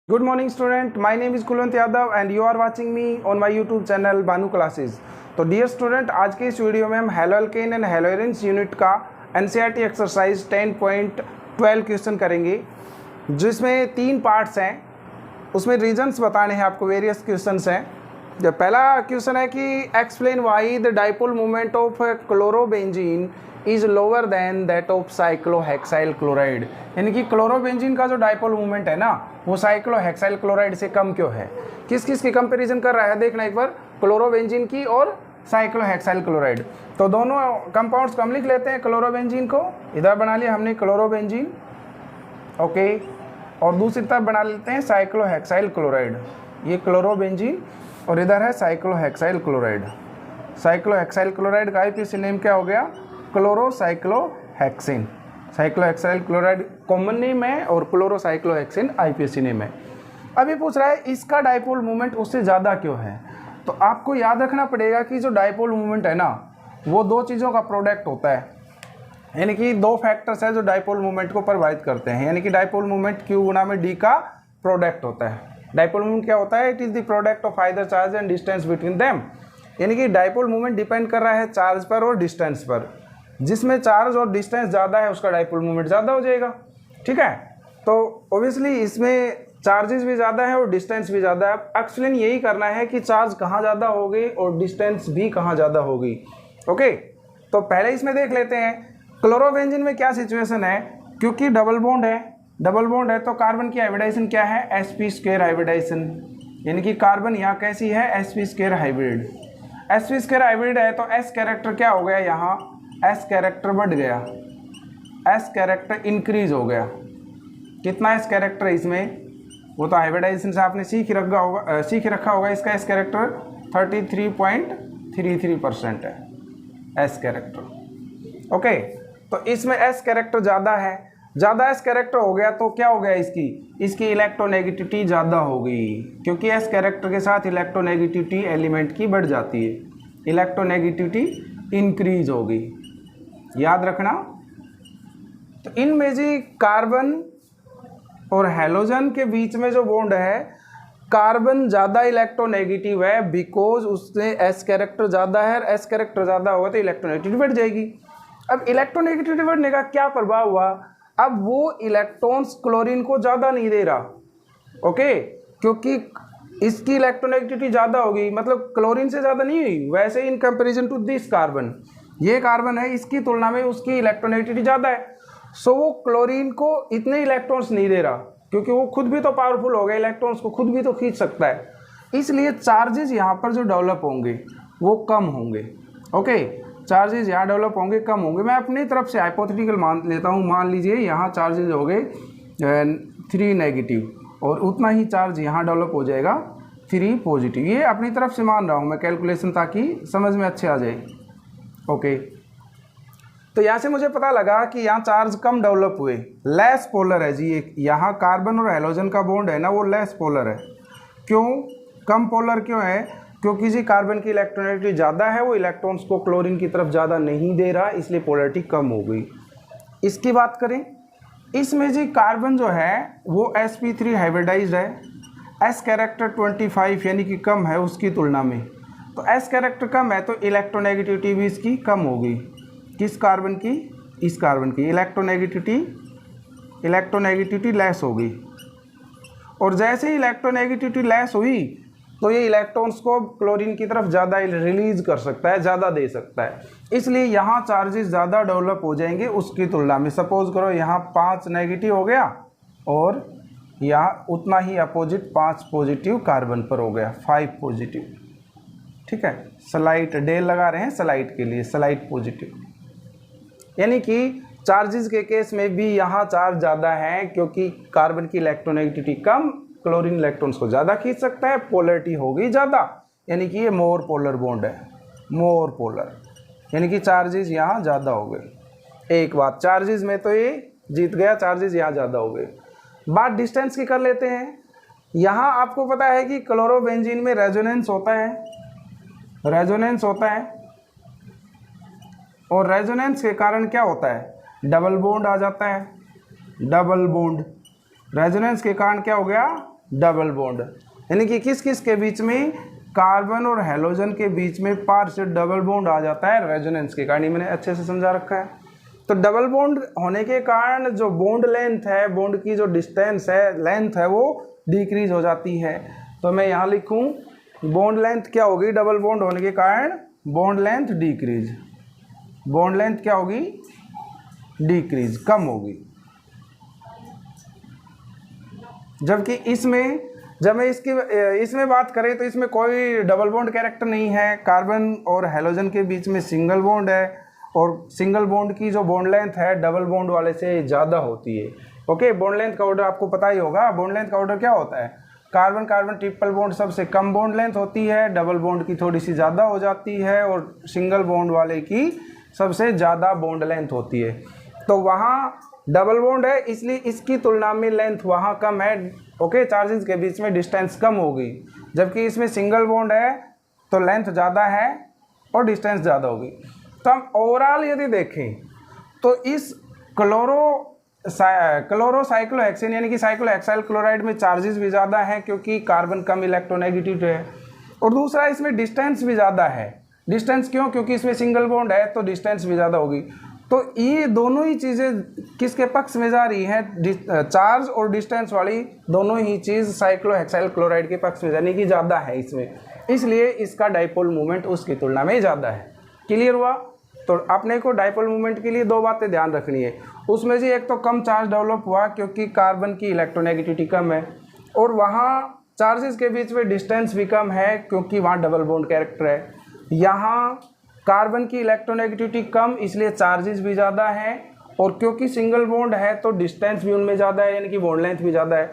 Good morning student, my name is Kulwant Yadav and you are watching me on my YouTube channel Banu classes. तो dear student, आज के इस video में हम hello alkene and hello arenes unit का NCERT exercise 10.12 question करेंगे, जिसमें 3 parts हैं। उसमें रीजंस बताने हैं आपको, वेरियस क्वेश्चंस हैं। जो पहला क्वेश्चन है कि explain why the dipole moment of chlorobenzene is lower than that of cyclohexyl chloride, यानी कि क्लोरोबेंजीन का जो डाइपोल मोमेंट है ना, वो साइक्लोहेक्साइल क्लोराइड से कम क्यों है। किस किस की कंपैरिजन कर रहा है देखना एक बार, क्लोरोबेंजीन की और साइक्लोहेक्साइल क्लोराइड। तो दोनों कंपाउंड्स को हम लिख लेते हैं। क्लोरोबेंजीन को इधर बना लिया हमने क्लोरोबेंजीन, ओके, और दूसरी तरफ बना लेते हैं साइक्लोहेक्साइल क्लोराइड। ये क्लोरोबेंजीन और इधर है साइक्लोहेक्साइल क्लोराइड। साइक्लोहेक्साइल क्लोराइड का आईपीएसी नेम क्या हो गया, क्लोरोसाइक्लोहेक्सिन। साइक्लोहेक्साइल क्लोराइड कॉमन नेम है और क्लोरोसाइक्लोहेक्सिन आईपीएसी नेम है। अभी पूछ रहा है इसका डाइपोल मोमेंट उससे ज़्यादा क्यों है। तो आपको याद रखना पड़ेगा कि जो डाइपोल मोमेंट है ना, वो दो चीज़ों का प्रोडक्ट होता है, यानी कि दो फैक्टर्स है जो डाइपोल मोमेंट को प्रभावित करते हैं। यानी कि डाइपोल मोमेंट Q गुणा में D का प्रोडक्ट होता है। डाइपोल मोमेंट क्या होता है, it is the product of either charge and distance between them. यानी कि डाइपोल मोमेंट डिपेंड कर रहा है चार्ज पर और डिस्टेंस पर। जिसमें चार्ज और डिस्टेंस ज़्यादा है उसका डाइपोल मोमेंट ज़्यादा हो जाएगा, ठीक है। तो ओबियसली इसमें चार्जेस भी ज़्यादा है और डिस्टेंस भी ज़्यादा है। एक्सप्लेन यही करना है कि चार्ज कहाँ ज़्यादा होगी और डिस्टेंस भी कहाँ ज़्यादा होगी, ओके। तो पहले इसमें देख लेते हैं क्लोरोबेंजीन में क्या सिचुएशन है। क्योंकि डबल बॉन्ड है तो कार्बन की हाइब्रिडाइजेशन क्या है, sp² हाइब्रिडाइजेशन। यानी कि कार्बन यहाँ कैसी है, sp² हाइब्रिड। sp² हाइब्रिड है तो s कैरेक्टर क्या हो गया, यहाँ s कैरेक्टर बढ़ गया, s कैरेक्टर इंक्रीज हो गया। कितना s कैरेक्टर है इसमें, वो तो हाइब्रिडाइजेशन से आपने सीख रखा होगा। इसका s कैरेक्टर 33.33% है s कैरेक्टर, ओके। तो इसमें s कैरेक्टर ज़्यादा है, ज़्यादा s कैरेक्टर हो गया तो क्या हो गया, इसकी इलेक्ट्रोनेगेटिविटी ज़्यादा हो गई। क्योंकि s कैरेक्टर के साथ इलेक्ट्रोनेगेटिविटी एलिमेंट की बढ़ जाती है, इलेक्ट्रोनेगेटिविटी इंक्रीज हो गई, याद रखना। तो इनमें जी कार्बन और हैलोजन के बीच में जो बॉन्ड है, कार्बन ज़्यादा इलेक्ट्रोनेगेटिव है बिकॉज उसने s कैरेक्टर ज़्यादा है, और s कैरेक्टर ज़्यादा होगा तो इलेक्ट्रोनेगेटिविटी बढ़ जाएगी। अब इलेक्ट्रोनेगेटिविटी बढ़ने का क्या प्रभाव हुआ, अब वो इलेक्ट्रॉन्स क्लोरीन को ज़्यादा नहीं दे रहा, ओके। क्योंकि इसकी इलेक्ट्रोनेगेटिविटी ज़्यादा होगी, मतलब क्लोरीन से ज़्यादा नहीं हुई। वैसे in comparison to this carbon, ये कार्बन है, इसकी तुलना में उसकी इलेक्ट्रोनेगेटिविटी ज़्यादा है। सो वो क्लोरीन को इतने इलेक्ट्रॉन्स नहीं दे रहा, क्योंकि वो खुद भी तो पावरफुल हो गया, इलेक्ट्रॉन्स को खुद भी तो खींच सकता है। इसलिए चार्जेस यहाँ पर जो डेवलप होंगे वो कम होंगे, ओके। चार्जेस यहाँ डेवलप होंगे, कम होंगे। मैं अपनी तरफ से हाइपोथेटिकल मान लेता हूँ। मान लीजिए यहाँ चार्जेस हो गए 3 नेगेटिव और उतना ही चार्ज यहाँ डेवलप हो जाएगा 3 पॉजिटिव। ये अपनी तरफ से मान रहा हूँ मैं कैलकुलेशन, ताकि समझ में अच्छे आ जाए, ओके। तो यहाँ से मुझे पता लगा कि यहाँ चार्ज कम डेवलप हुए, लेस पोलर है जी। यहाँ कार्बन और हैलोजन का बॉन्ड है ना, वो लेस पोलर है। क्यों कम पोलर क्यों है, क्योंकि जी कार्बन की इलेक्ट्रोनेगेटिविटी ज़्यादा है, वो इलेक्ट्रॉन्स को क्लोरीन की तरफ ज़्यादा नहीं दे रहा, इसलिए पोलरिटी कम हो गई। इसकी बात करें, इसमें जी कार्बन जो है वो sp3 हाइब्रिडाइज्ड है, s कैरेक्टर 25 यानी कि कम है उसकी तुलना में। तो s कैरेक्टर कम है तो इलेक्ट्रोनेगेटिविटी भी इसकी कम होगी। किस कार्बन की, इस कार्बन की इलेक्ट्रोनेगेटिविटी लेस होगी। और जैसे ही इलेक्ट्रोनेगेटिविटी लेस हुई तो ये इलेक्ट्रॉन्स को क्लोरीन की तरफ ज़्यादा रिलीज कर सकता है, ज़्यादा दे सकता है। इसलिए यहाँ चार्जेस ज़्यादा डेवलप हो जाएंगे उसकी तुलना में। सपोज करो यहाँ 5 नेगेटिव हो गया और यहाँ उतना ही अपोजिट 5 पॉजिटिव कार्बन पर हो गया, 5 पॉजिटिव, ठीक है। स्लाइट डेल लगा रहे हैं स्लाइट के लिए, स्लाइट पॉजिटिव। यानी कि चार्जेस के केस में भी यहाँ चार्ज ज़्यादा है, क्योंकि कार्बन की इलेक्ट्रोनेगेटिविटी कम, क्लोरीन इलेक्ट्रॉन्स को ज़्यादा खींच सकता है, पोलरिटी होगी ज़्यादा। यानी कि ये मोर पोलर बॉन्ड है, मोर पोलर, यानी कि चार्जेस यहाँ ज़्यादा हो गए। एक बात, चार्जेस में तो ये जीत गया, चार्जेस यहाँ ज़्यादा हो गए। बात डिस्टेंस की कर लेते हैं। यहाँ आपको पता है कि क्लोरोबेंजीन में रेजोनेंस होता है, रेजोनेंस होता है, और रेजोनेंस के कारण क्या होता है, डबल बॉन्ड आ जाता है। डबल बॉन्ड रेजोनेंस के कारण क्या हो गया, डबल बॉन्ड, यानी कि किस किस के बीच में, कार्बन और हेलोजन के बीच में पार्शियल डबल बॉन्ड आ जाता है रेजोनेंस के कारण। मैंने अच्छे से समझा रखा है। तो डबल बॉन्ड होने के कारण जो बॉन्ड लेंथ है, बॉन्ड की जो डिस्टेंस है, लेंथ है, वो डिक्रीज हो जाती है। तो मैं यहाँ लिखूँ बॉन्ड लेंथ क्या होगी, डबल बॉन्ड होने के कारण bond length decrease, bond length क्या होगी, डिक्रीज, कम होगी। जबकि इसमें जब मैं इसमें बात करें तो इसमें कोई डबल बॉन्ड कैरेक्टर नहीं है, कार्बन और हेलोजन के बीच में सिंगल बॉन्ड है और सिंगल बॉन्ड की जो बॉन्ड लेंथ है डबल बॉन्ड वाले से ज़्यादा होती है। ओके, बॉन्ड लेंथ का ऑर्डर आपको पता ही होगा। बॉन्ड लेंथ का ऑर्डर क्या होता है, कार्बन कार्बन ट्रिपल बॉन्ड सबसे कम बॉन्ड लेंथ होती है, डबल बॉन्ड की थोड़ी सी ज़्यादा हो जाती है और सिंगल बॉन्ड वाले की सबसे ज़्यादा बॉन्ड लेंथ होती है। तो वहाँ डबल बॉन्ड है इसलिए इसकी तुलना में लेंथ वहाँ कम है। ओके, चार्जेस के बीच में डिस्टेंस कम होगी, जबकि इसमें सिंगल बॉन्ड है तो लेंथ ज़्यादा है और डिस्टेंस ज़्यादा होगी। तो हम ओवरऑल यदि देखें तो इस क्लोरोसाइक्लोहेक्सेन यानी कि साइक्लोहेक्साइल क्लोराइड में चार्जेस भी ज़्यादा हैं क्योंकि कार्बन कम इलेक्ट्रोनेगेटिव है, और दूसरा इसमें डिस्टेंस भी ज़्यादा है। डिस्टेंस क्यों, क्योंकि इसमें सिंगल बॉन्ड है तो डिस्टेंस भी ज़्यादा होगी। तो ये दोनों ही चीज़ें किसके पक्ष में जा रही हैं, चार्ज और डिस्टेंस वाली दोनों ही चीज़ साइक्लोहेक्साइल क्लोराइड के पक्ष में यानी कि ज़्यादा है इसमें, इसलिए इसका डाइपोल मूवमेंट उसकी तुलना में ज़्यादा है। क्लियर हुआ। तो अपने को डाइपोल मूवमेंट के लिए दो बातें ध्यान रखनी है, उसमें से एक तो कम चार्ज डेवलप हुआ क्योंकि कार्बन की इलेक्ट्रोनेगेटिविटी कम है, और वहाँ चार्जेस के बीच में डिस्टेंस भी कम है क्योंकि वहाँ डबल बॉन्ड कैरेक्टर है। यहाँ कार्बन की इलेक्ट्रोनेगेटिविटी कम इसलिए चार्जेस भी ज़्यादा हैं, और क्योंकि सिंगल बॉन्ड है तो डिस्टेंस भी उनमें ज़्यादा है यानी कि बॉन्ड लेंथ भी ज़्यादा है।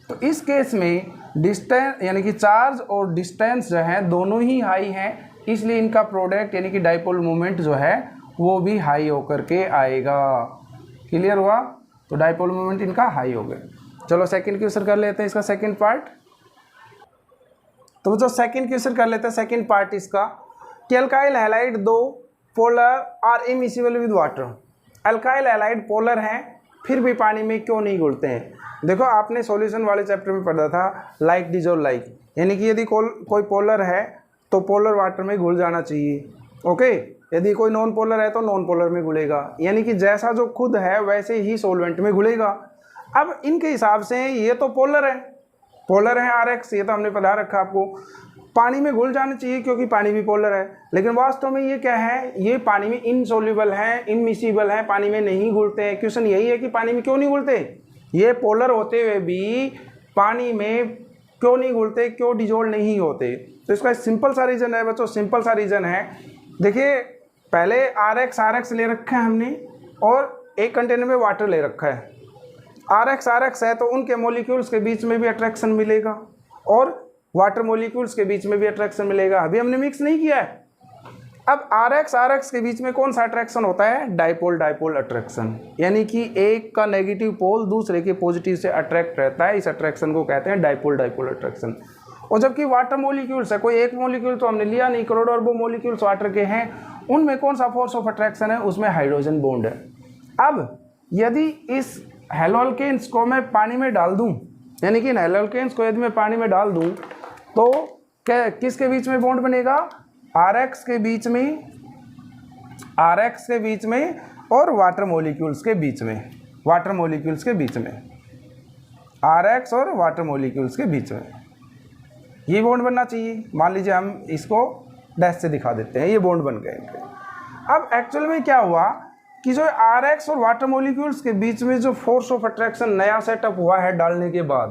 तो इस केस में डिस्टेंस यानी कि चार्ज और डिस्टेंस जो है दोनों ही हाई हैं, इसलिए इनका प्रोडक्ट यानी कि डाइपोल मोमेंट जो है वो भी हाई होकर के आएगा। क्लियर हुआ। तो डाइपोल मोमेंट इनका हाई हो गया। चलो सेकंड क्वेश्चन कर लेते हैं इसका सेकंड पार्ट। तो जो सेकंड क्वेश्चन कर लेते हैं सेकंड पार्ट इसका कि alkyl halide though polar are immiscible with water. Alkyl halide polar हैं फिर भी पानी में क्यों नहीं घुलते हैं। देखो आपने सॉल्यूशन वाले चैप्टर में पढ़ा था लाइक डिजोल्व लाइक, यानी कि यदि कोई पोलर है तो पोलर वाटर में घुल जाना चाहिए। ओके, यदि कोई नॉन पोलर है तो नॉन पोलर में घुलेगा, यानी कि जैसा जो खुद है वैसे ही सॉल्वेंट में घुलेगा। अब इनके हिसाब से ये तो पोलर है RX, ये तो हमने पढ़ा रखा आपको, पानी में घुल जाना चाहिए क्योंकि पानी भी पोलर है। लेकिन वास्तव में ये क्या है, ये पानी में इनसोल्यूबल है, इनमिसिबल है, पानी में नहीं घुलते हैं। क्वेश्चन यही है कि पानी में क्यों नहीं घुलते, ये पोलर होते हुए भी पानी में क्यों नहीं घुलते, क्यों डिजोल्व नहीं होते। तो इसका सिंपल सा रीज़न है बच्चों, सिंपल सा रीज़न है। देखिए पहले RX ले रखा है हमने और एक कंटेनर में वाटर ले रखा है। RX है तो उनके मॉलिक्यूल्स के बीच में भी अट्रैक्शन मिलेगा और वाटर मॉलिक्यूल्स के बीच में भी अट्रैक्शन मिलेगा। अभी हमने मिक्स नहीं किया है। अब RX के बीच में कौन सा अट्रैक्शन होता है, डाइपोल अट्रैक्शन, यानी कि एक का नेगेटिव पोल दूसरे के पॉजिटिव से अट्रैक्ट रहता है। इस अट्रैक्शन को कहते हैं डाइपोल अट्रैक्शन। और जबकि वाटर मॉलिक्यूल्स है, कोई एक मॉलिक्यूल तो हमने लिया नहीं, करोड़ों अरबों मॉलिक्यूल्स वाटर के हैं, उनमें कौन सा फोर्स ऑफ अट्रैक्शन है, उसमें हाइड्रोजन बॉन्ड है। अब यदि इस हेलोअल्केन्स को मैं पानी में डाल दूं, यानी कि इन हेलोअल्केन्स को यदि मैं पानी में डाल दूं तो क्या किसके बीच में बॉन्ड बनेगा, RX के बीच में और वाटर मॉलिक्यूल्स के बीच में, RX और वाटर मॉलिक्यूल्स के बीच में ये बॉन्ड बनना चाहिए। मान लीजिए हम इसको डैश से दिखा देते हैं, ये बॉन्ड बन गए। अब एक्चुअल में क्या हुआ कि जो RX और वाटर मॉलिक्यूल्स के बीच में जो फोर्स ऑफ अट्रैक्शन नया सेटअप हुआ है डालने के बाद,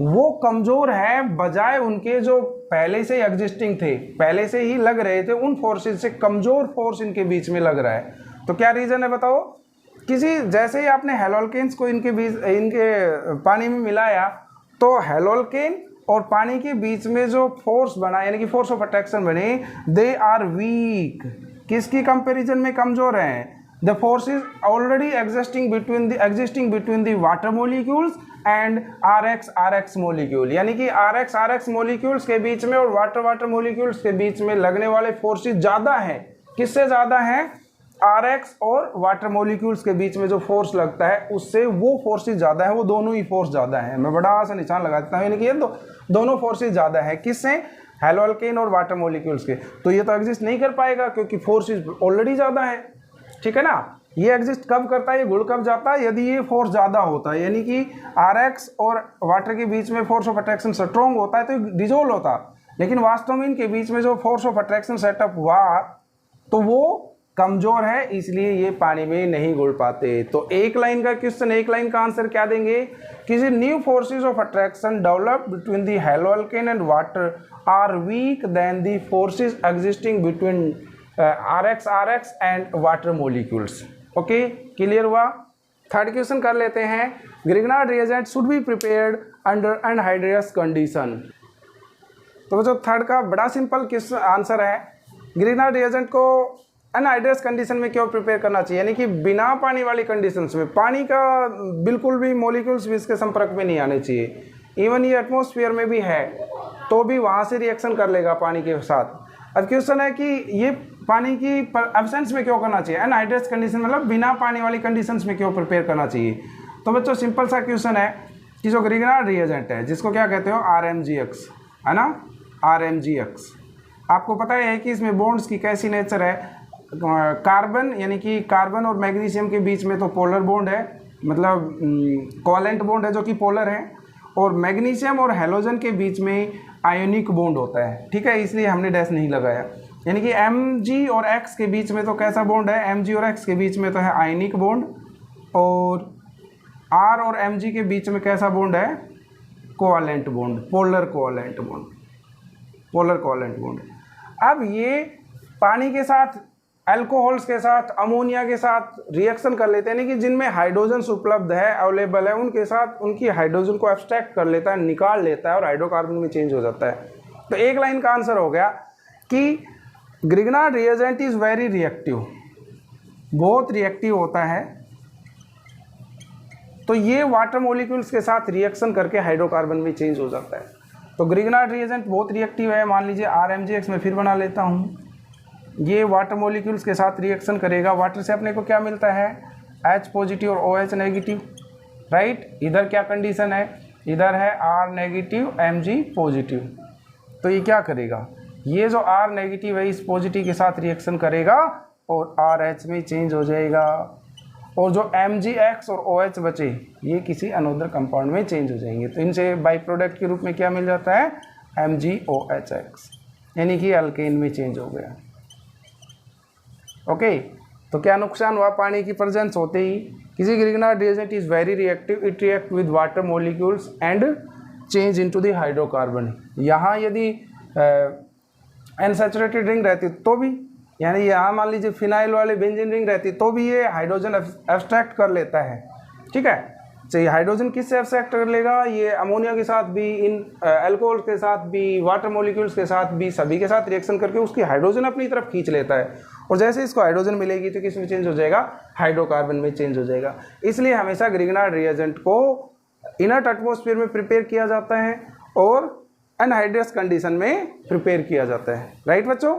वो कमज़ोर है बजाय उनके जो पहले से एग्जिस्टिंग थे, पहले से ही लग रहे थे, उन फोर्सेस से कमज़ोर फोर्स इनके बीच में लग रहा है। तो क्या रीज़न है बताओ। किसी जैसे ही आपने हेलोअल्केन्स को इनके पानी में मिलाया तो हेलोअल्केन और पानी के बीच में जो फोर्स बना यानी कि फोर्स ऑफ अट्रैक्शन बने, दे आर वीक। किसकी कंपैरिजन में कमज़ोर हैं, the force is already existing between the water molecules and RX molecule, यानी कि RX मॉलिक्यूल्स के बीच में और वाटर मॉलिक्यूल्स के बीच में लगने वाले फोर्सेस ज़्यादा हैं। किससे ज़्यादा हैं, Rx और वाटर मॉलिक्यूल्स के बीच में जो फोर्स लगता है उससे वो फोर्सेस ज़्यादा है, वो दोनों ही फोर्स ज़्यादा है। मैं बड़ा सा निशान लगा देता हूँ, यानी कि ये दोनों फोर्सेस ज़्यादा है किससे, हेलो अल्केन और वाटर मॉलिक्यूल्स के। तो ये तो एग्जिस्ट नहीं कर पाएगा क्योंकि फोर्सेस ऑलरेडी ज़्यादा है, ठीक है ना। ये एग्जिस्ट कब करता है, ये गुड़ कब जाता है, यदि ये फोर्स ज़्यादा होता है, यानी कि Rx और वाटर के बीच में फोर्स ऑफ अट्रैक्शन स्ट्रॉन्ग होता है तो डिजोल्व होता। लेकिन वास्तव में इनके बीच में जो फोर्स ऑफ अट्रैक्शन सेटअप हुआ तो वो कमजोर है, इसलिए ये पानी में नहीं घुल पाते। तो एक लाइन का क्वेश्चन, एक लाइन का आंसर क्या देंगे, किसी new forces of attraction develop between the haloalkane and water are weak than the forces existing between Rx and water molecules. Okay, clear हुआ। थर्ड क्वेश्चन कर लेते हैं, Grignard reagent should be prepared under anhydrous condition. तो जो third का बड़ा simple question answer है, Grignard reagent को अनहाइड्रेस कंडीशन में क्यों प्रिपेयर करना चाहिए, यानी कि बिना पानी वाली कंडीशंस में, पानी का बिल्कुल भी मॉलिक्यूल्स भी इसके संपर्क में नहीं आने चाहिए। इवन ये एटमॉस्फेयर में भी है तो भी वहाँ से रिएक्शन कर लेगा पानी के साथ। अब क्वेश्चन है कि ये पानी की एब्सेंस में क्यों करना चाहिए, अनहाइड्रेस कंडीशन मतलब बिना पानी वाली कंडीशंस में क्यों प्रिपेयर करना चाहिए। तो बच्चों सिंपल सा क्वेश्चन है कि जो ग्रिग्नार्ड रिएजेंट है जिसको क्या कहते हो RMgX, है ना, RMgX। आपको पता है कि इसमें बॉन्ड्स की कैसी नेचर है, कार्बन यानी कि कार्बन और मैग्नीशियम के बीच में तो पोलर बॉन्ड है, मतलब कोवेलेंट बॉन्ड है जो कि पोलर है, और मैग्नीशियम और हैलोजन के बीच में आयोनिक बॉन्ड होता है, ठीक है, इसलिए हमने डैश नहीं लगाया। यानी कि Mg और X के बीच में तो कैसा बॉन्ड है, Mg और X के बीच में तो है आयनिक बॉन्ड, और R और Mg के बीच में कैसा बॉन्ड है, covalent bond, polar covalent bond, polar covalent bond. अब ये पानी के साथ, अल्कोहल्स के साथ, अमोनिया के साथ रिएक्शन कर लेते हैं, यानी कि जिनमें हाइड्रोजन उपलब्ध है, अवेलेबल है, उनके साथ उनकी हाइड्रोजन को एब्स्ट्रैक्ट कर लेता है, निकाल लेता है और हाइड्रोकार्बन में चेंज हो जाता है। तो एक लाइन का आंसर हो गया कि Grignard reagent is very reactive, बहुत रिएक्टिव होता है। तो ये वाटर मॉलिक्यूल्स के साथ रिएक्शन करके हाइड्रोकार्बन में चेंज हो जाता है। तो ग्रिग्नार्ड रिएजेंट बहुत रिएक्टिव है। मान लीजिए RMgX में फिर बना लेता हूँ, ये वाटर मॉलिक्यूल्स के साथ रिएक्शन करेगा। वाटर से अपने को क्या मिलता है, H पॉजिटिव और OH नेगेटिव, राइट। इधर क्या कंडीशन है, इधर है R नेगेटिव Mg पॉजिटिव। तो ये क्या करेगा, ये जो R नेगेटिव है इस पॉजिटिव के साथ रिएक्शन करेगा और RH में चेंज हो जाएगा, और जो MgX और OH बचे ये किसी अनोदर कंपाउंड में चेंज हो जाएंगे। तो इनसे बाई प्रोडक्ट के रूप में क्या मिल जाता है, MgOHX, यानी कि अल्केन में चेंज हो गया। ओके, तो क्या नुकसान हुआ, पानी की प्रेजेंस होते ही किसी Grignard reagent is very reactive, it react with water molecules and change into the hydrocarbon. यहाँ यदि अनसैचुरेटेड रिंग रहती तो भी, यानी यहाँ मान लीजिए फिनाइल वाले बेंजीन रिंग रहती तो भी ये हाइड्रोजन एब्स्ट्रैक्ट कर लेता है, ठीक है। तो ये हाइड्रोजन किससे एब्स्ट्रैक्ट कर लेगा, ये अमोनिया के साथ भी, इन अल्कोहल के साथ भी, वाटर मॉलिक्यूल्स के साथ भी, सभी के साथ रिएक्शन करके उसकी हाइड्रोजन अपनी तरफ खींच लेता है, और जैसे इसको हाइड्रोजन मिलेगी तो किस में चेंज हो जाएगा, हाइड्रोकार्बन में चेंज हो जाएगा। इसलिए हमेशा ग्रिग्नार्ड रिएजेंट को इनर्ट एटमॉस्फेयर में प्रिपेयर किया जाता है और अनहाइड्रेस कंडीशन में प्रिपेयर किया जाता है, राइट बच्चों।